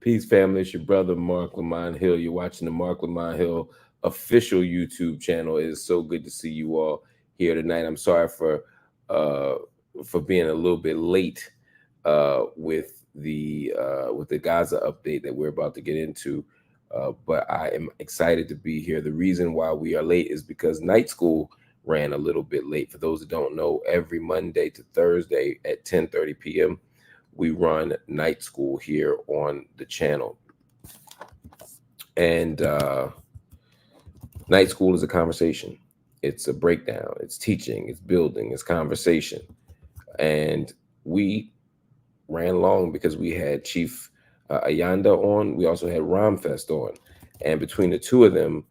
Peace, family. It's your brother, Marc Lamont Hill. You're watching the Marc Lamont Hill official YouTube channel. It is so good to see you all here tonight. I'm sorry uh, for being a little bit late with the Gaza update that we're about to get into. But I am excited to be here. The reason why we are late is because night school ran a little bit late. For those that don't know, every Monday to Thursday at 10:30 p.m. we run night school here on the channel. And night school is a conversation. It's a breakdown. It's teaching. It's building. It's conversation. And we ran long because we had Chief Ayanda on. We also had Ramfest on. And between the two of them,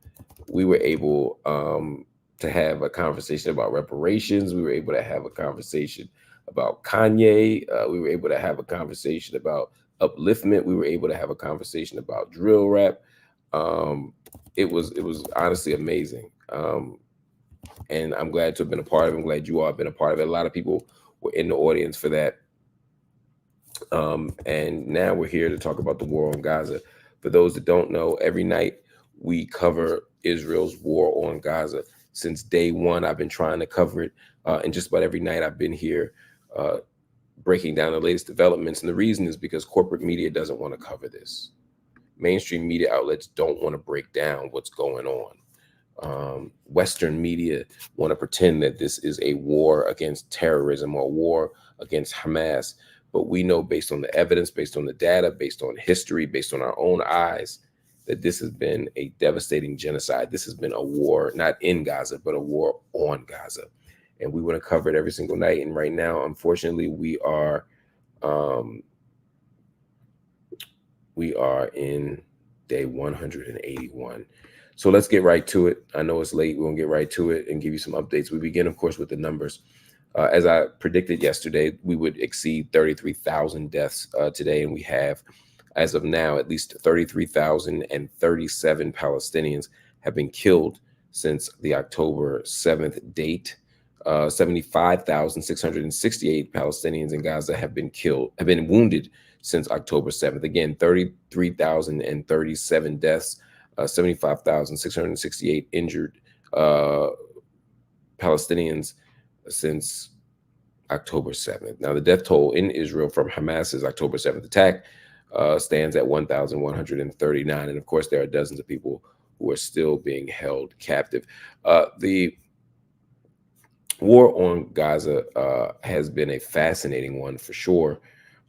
we were able to have a conversation about reparations. We were able to have a conversation about Kanye. We were able to have a conversation about upliftment. We were able to have a conversation about drill rap. It was honestly amazing. And I'm glad to have been a part of it. I'm glad you all have been a part of it. A lot of people were in the audience for that. And now we're here to talk about the war on Gaza. For those that don't know, every night we cover Israel's war on Gaza. Since day one, I've been trying to cover it. And just about every night I've been here breaking down the latest developments. And the reason is because corporate media doesn't want to cover this. Mainstream media outlets don't want to break down what's going on. Western media want to pretend that this is a war against terrorism or a war against Hamas. But we know, based on the evidence, based on the data, based on history, based on our own eyes, that this has been a devastating genocide. This has been a war, not in Gaza, but a war on Gaza. And we want to cover it every single night. And right now, unfortunately, we are in day 181. So let's get right to it. I know it's late. We're going to get right to it and give you some updates. We begin, of course, with the numbers. As I predicted yesterday, we would exceed 33,000 deaths today, and we have, as of now, at least 33,037 Palestinians have been killed since the October 7th date. 75,668 Palestinians in Gaza have been wounded since October 7th. Again, 33,037 deaths, 75,668 injured Palestinians since October 7th. Now, the death toll in Israel from Hamas's October 7th attack stands at 1,139. And of course, there are dozens of people who are still being held captive. The war on Gaza has been a fascinating one for sure.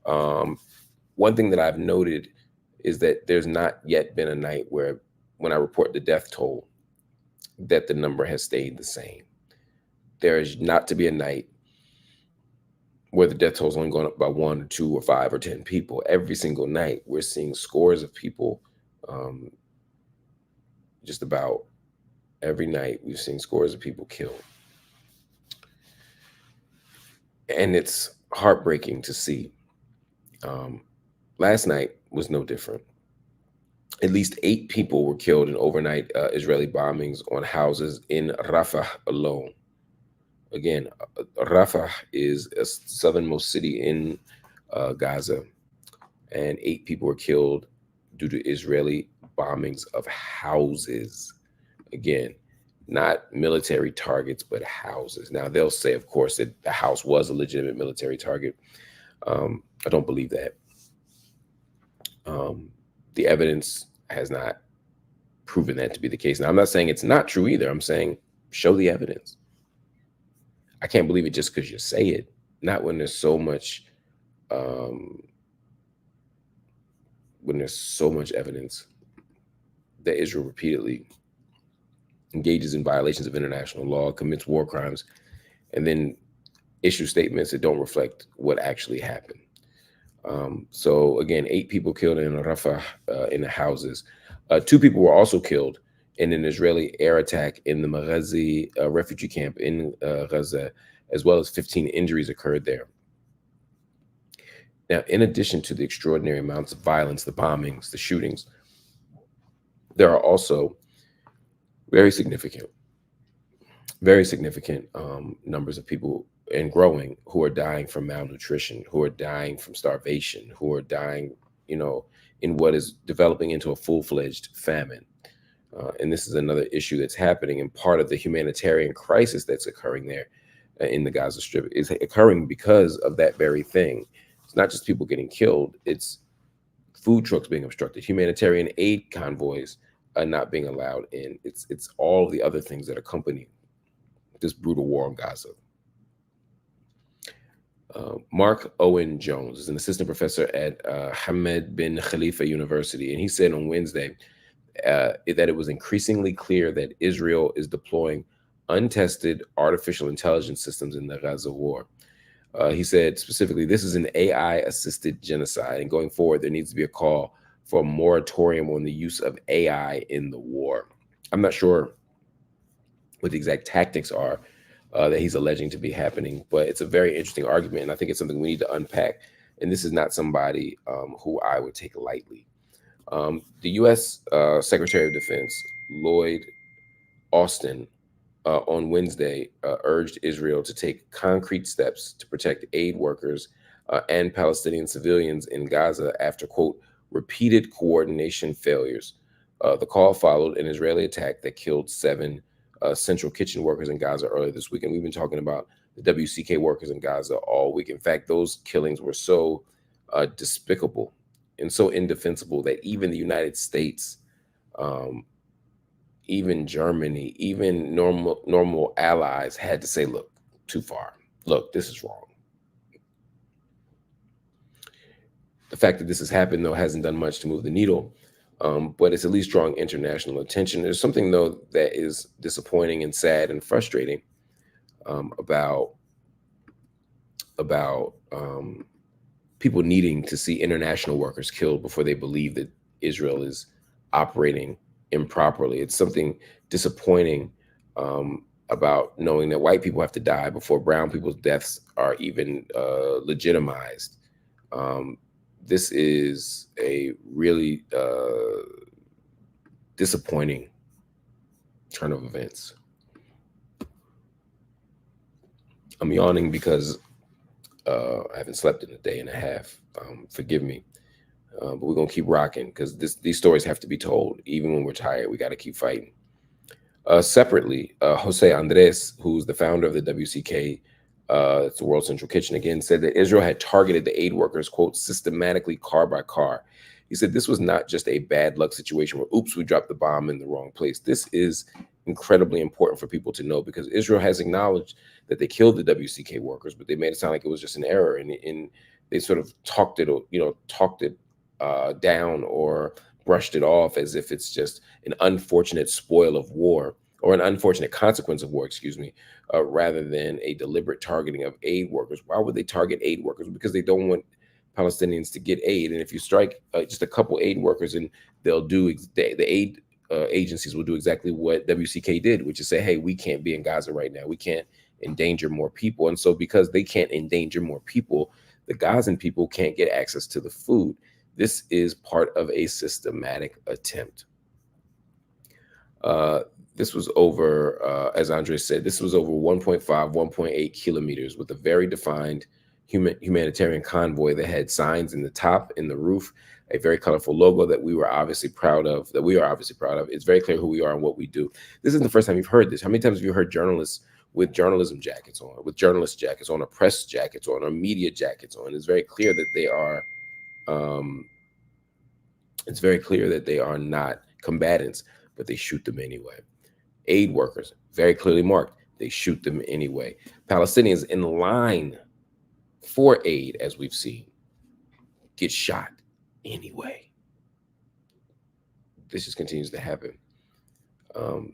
One thing that I've noted is that there's not yet been a night where, when I report the death toll, that the number has stayed the same. There is not to be a night where the death toll is only going up by 1 or 2 or 5 or 10 people. Every single night, we're seeing scores of people. Just about every night, we've seen scores of people killed. And it's heartbreaking to see. Last night was no different. At least 8 people were killed in overnight Israeli bombings on houses in Rafah alone. Again, Rafah is a southernmost city in Gaza, and 8 people were killed due to Israeli bombings of houses. Again, not military targets, but houses. Now, they'll say, of course, that the house was a legitimate military target. I don't believe that. The evidence has not proven that to be the case. Now, I'm not saying it's not true either. I'm saying show the evidence. I can't believe it just because you say it. Not when there's so much, evidence that Israel repeatedly engages in violations of international law, commits war crimes, and then issue statements that don't reflect what actually happened. So again, 8 people killed in Rafah in the houses. 2 people were also killed in an Israeli air attack in the Maghazi refugee camp in Gaza, as well as 15 injuries occurred there. Now, in addition to the extraordinary amounts of violence, the bombings, the shootings, there are also very significant numbers of people, and growing, who are dying from malnutrition, who are dying from starvation, who are dying, in what is developing into a full-fledged famine. And this is another issue that's happening, and part of the humanitarian crisis that's occurring there in the Gaza Strip is occurring because of that very thing. It's not just people getting killed, it's food trucks being obstructed, humanitarian aid convoys not being allowed in. It's all the other things that accompany this brutal war on Gaza. Mark Owen Jones is an assistant professor at Hamad bin Khalifa University, and he said on Wednesday that it was increasingly clear that Israel is deploying untested artificial intelligence systems in the Gaza war. He said specifically, this is an AI-assisted genocide, and going forward, there needs to be a call for a moratorium on the use of AI in the war. I'm not sure what the exact tactics are that he's alleging to be happening, but it's a very interesting argument, and I think it's something we need to unpack. And this is not somebody who I would take lightly. The U.S. Secretary of Defense, Lloyd Austin, on Wednesday urged Israel to take concrete steps to protect aid workers and Palestinian civilians in Gaza after, quote, repeated coordination failures. The call followed an Israeli attack that killed 7 central kitchen workers in Gaza earlier this week. And we've been talking about the WCK workers in Gaza all week. In fact, those killings were so despicable and so indefensible that even the United States, even Germany, even normal allies had to say, look, too far. Look, this is wrong. The fact that this has happened, though, hasn't done much to move the needle, but it's at least drawing international attention. There's something, though, that is disappointing and sad and frustrating about people needing to see international workers killed before they believe that Israel is operating improperly. It's something disappointing about knowing that white people have to die before brown people's deaths are even legitimized. This is a really disappointing turn of events. I'm yawning because I haven't slept in a day and a half. Forgive me. But we're going to keep rocking because these stories have to be told. Even when we're tired, we got to keep fighting. Separately, Jose Andres, who's the founder of the WCK, it's the World Central Kitchen again, said that Israel had targeted the aid workers, quote, systematically car by car. He said this was not just a bad luck situation where, oops, we dropped the bomb in the wrong place. This is incredibly important for people to know because Israel has acknowledged that they killed the WCK workers, but they made it sound like it was just an error. And they sort of talked it down or brushed it off as if it's just an unfortunate spoil of war or an unfortunate consequence of war, excuse me, rather than a deliberate targeting of aid workers. Why would they target aid workers? Because they don't want Palestinians to get aid. And if you strike just a couple aid workers, and they'll do the aid agencies will do exactly what WCK did, which is say, hey, we can't be in Gaza right now. We can't endanger more people. And so because they can't endanger more people, the Gazan people can't get access to the food. This is part of a systematic attempt. This was over, as Andre said, this was over 1.5, 1.8 kilometers with a very defined humanitarian convoy that had signs in the top, in the roof, a very colorful logo that we were obviously proud of, that we are obviously proud of. It's very clear who we are and what we do. This isn't the first time you've heard this. How many times have you heard journalists with journalism jackets on, with journalist jackets on, or press jackets on, or media jackets on? It's very clear that they are, it's very clear that they are not combatants, but they shoot them anyway. Aid workers, very clearly marked, they shoot them anyway. Palestinians in line for aid, as we've seen, get shot anyway. This just continues to happen. All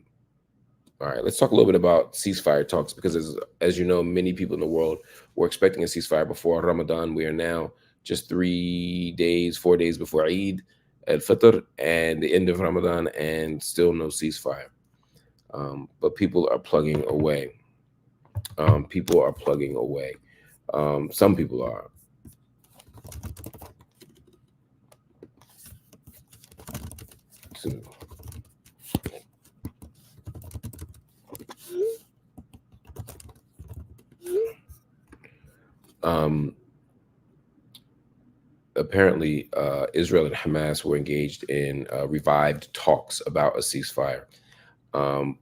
right, let's talk a little bit about ceasefire talks, because as you know, many people in the world were expecting a ceasefire before Ramadan. We are now just 4 days before Eid al-Fitr and the end of Ramadan, and still no ceasefire. But people are plugging away. People are plugging away. Some people are. apparently Israel and Hamas were engaged in revived talks about a ceasefire.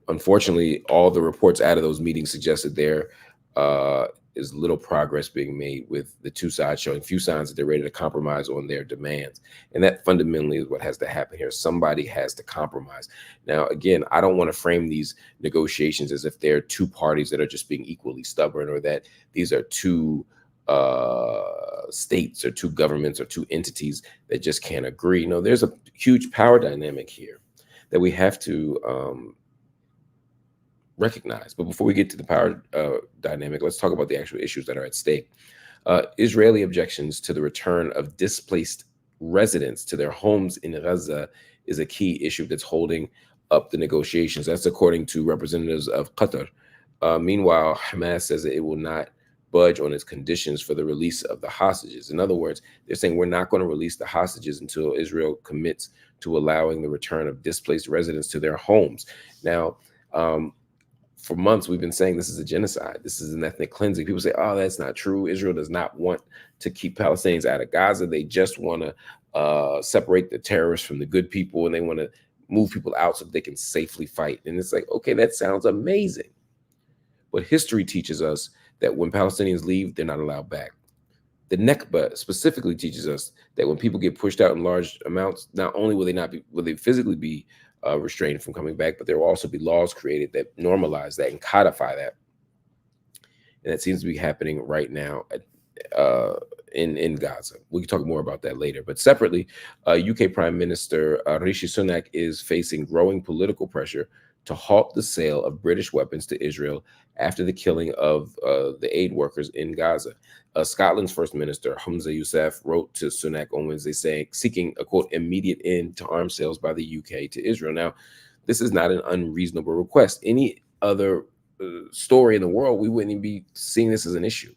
Unfortunately, all the reports out of those meetings suggested there is little progress being made, with the two sides showing few signs that they're ready to compromise on their demands. And that fundamentally is what has to happen here. Somebody has to compromise. Now, again, I don't want to frame these negotiations as if they're two parties that are just being equally stubborn, or that these are two states or two governments or two entities that just can't agree. No, there's a huge power dynamic here that we have to recognize. But before we get to the power dynamic, let's talk about the actual issues that are at stake. Israeli objections to the return of displaced residents to their homes in Gaza is a key issue that's holding up the negotiations. That's according to representatives of Qatar. Meanwhile, Hamas says that it will not budge on its conditions for the release of the hostages. In other words, they're saying we're not going to release the hostages until Israel commits to allowing the return of displaced residents to their homes. Now, for months, we've been saying this is a genocide. This is an ethnic cleansing. People say, oh, that's not true. Israel does not want to keep Palestinians out of Gaza. They just want to separate the terrorists from the good people, and they want to move people out so that they can safely fight. And it's like, okay, that sounds amazing. But history teaches us that when Palestinians leave, they're not allowed back. The Nakba specifically teaches us that when people get pushed out in large amounts, not only will they physically be restrained from coming back, but there will also be laws created that normalize that and codify that. And that seems to be happening right now in Gaza. We can talk more about that later. But separately, UK Prime Minister Rishi Sunak is facing growing political pressure to halt the sale of British weapons to Israel after the killing of the aid workers in Gaza. Scotland's First Minister, Humza Yousaf, wrote to Sunak on Wednesday seeking a, quote, immediate end to arms sales by the UK to Israel. Now, this is not an unreasonable request. Any other story in the world, we wouldn't even be seeing this as an issue.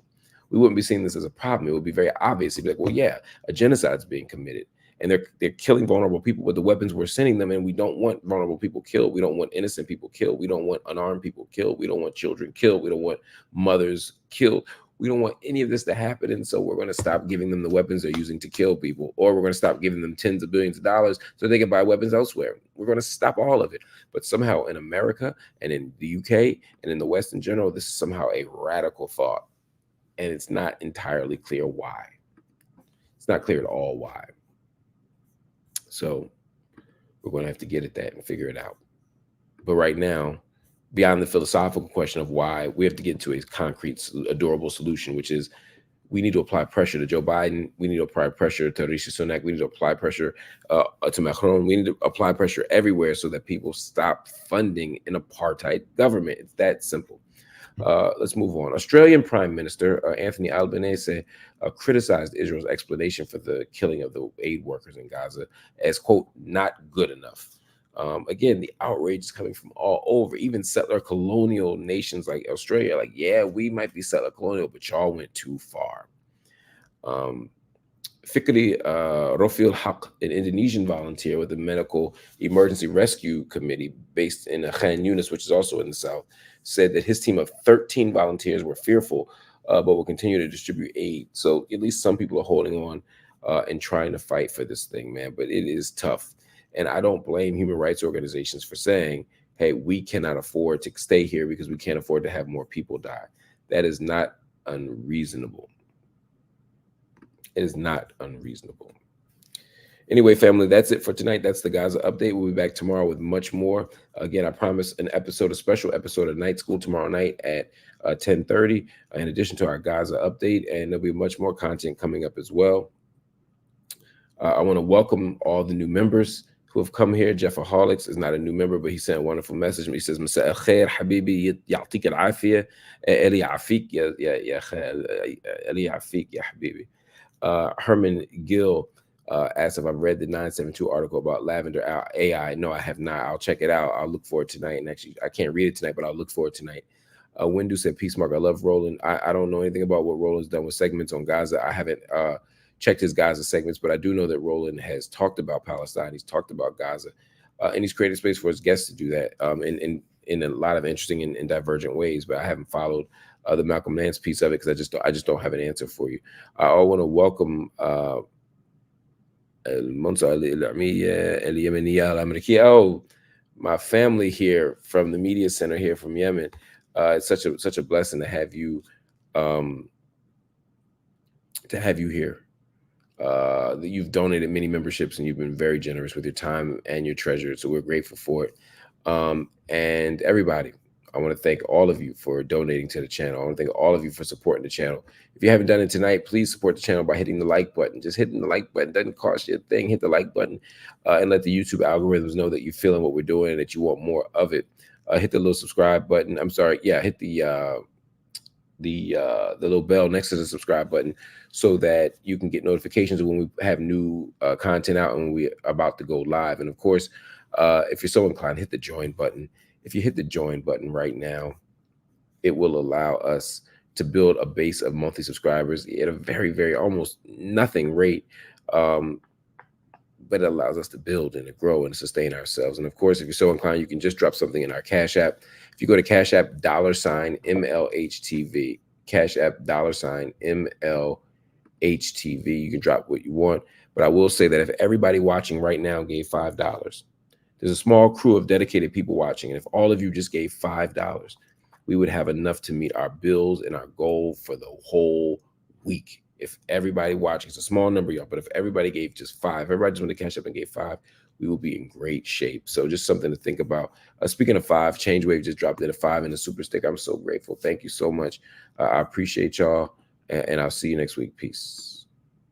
We wouldn't be seeing this as a problem. It would be very obvious. It'd be like, well, yeah, a genocide is being committed, and they're killing vulnerable people with the weapons we're sending them, and we don't want vulnerable people killed. We don't want innocent people killed. We don't want unarmed people killed. We don't want children killed. We don't want mothers killed. We don't want any of this to happen, and so we're going to stop giving them the weapons they're using to kill people, or we're going to stop giving them tens of billions of dollars so they can buy weapons elsewhere. We're going to stop all of it. But somehow in America and in the UK and in the West in general, this is somehow a radical thought, and it's not entirely clear why. It's not clear at all why. So we're going to have to get at that and figure it out. But right now, beyond the philosophical question of why, we have to get into a concrete, adorable solution, which is we need to apply pressure to Joe Biden. We need to apply pressure to Rishi Sunak. We need to apply pressure to Macron. We need to apply pressure everywhere so that people stop funding an apartheid government. It's that simple. Let's move on. Australian Prime Minister Anthony Albanese criticized Israel's explanation for the killing of the aid workers in Gaza as, quote, not good enough. Again, the outrage is coming from all over, even settler colonial nations like Australia. Like, yeah, we might be settler colonial, but y'all went too far. Fikri Rofil Haq, an Indonesian volunteer with the Medical Emergency Rescue Committee based in Khan Yunis, which is also in the south, said that his team of 13 volunteers were fearful, but will continue to distribute aid. So at least some people are holding on and trying to fight for this thing, man. But it is tough. And I don't blame human rights organizations for saying, hey, we cannot afford to stay here because we can't afford to have more people die. That is not unreasonable. It is not unreasonable. Anyway, family, that's it for tonight. That's the Gaza update. We'll be back tomorrow with much more. Again, I promise a special episode of Night School tomorrow night at 10:30, in addition to our Gaza update. And there'll be much more content coming up as well. I want to welcome all the new members who have come here. Jeffaholics is not a new member, but he sent a wonderful message. He says, Masa al-khair, habibi, ya'tik al-afiyah, eli afik, ya eli afik, ya habibi. Herman Gill asked if I've read the 972 article about Lavender AI. No, I have not. I'll check it out. I'll look for it tonight. And actually, I can't read it tonight, but I'll look for it tonight. Windu said, peace, Mark. I love Roland. I don't know anything about what Roland's done with segments on Gaza. I haven't checked his Gaza segments, but I do know that Roland has talked about Palestine. He's talked about Gaza, and he's created space for his guests to do that in a lot of interesting and divergent ways. But I haven't followed the Malcolm Nance piece of it because I just don't have an answer for you. I want to welcome Oh, my family here from the media center here from Yemen. It's such a blessing um, to have you here. You've donated many memberships and you've been very generous with your time and your treasure. So we're grateful for it. And everybody, I want to thank all of you for donating to the channel. I want to thank all of you for supporting the channel. If you haven't done it tonight, please support the channel by hitting the like button. Just hitting the like button doesn't cost you a thing. Hit the like button and let the YouTube algorithms know that you're feeling what we're doing and that you want more of it. Hit the little subscribe button. I'm sorry. Yeah, hit the little bell next to the subscribe button so that you can get notifications when we have new content out and we're about to go live. And of course, if you're so inclined, hit the join button. If you hit the join button right now, it will allow us to build a base of monthly subscribers at a very, very almost nothing rate. But it allows us to build and to grow and to sustain ourselves. And of course, if you're so inclined, you can just drop something in our Cash App. If you go to Cash App $MLHTV, Cash App $MLHTV, you can drop what you want. But I will say that if everybody watching right now gave $5, there's a small crew of dedicated people watching. And if all of you just gave $5, we would have enough to meet our bills and our goal for the whole week. If everybody watching, it's a small number, y'all, but if everybody gave just $5, everybody just went to Cash App and gave $5, we will be in great shape. So just something to think about. Speaking of $5, Change Wave just dropped in a $5 and a super stick. I'm so grateful. Thank you so much. I appreciate y'all, and I'll see you next week. Peace.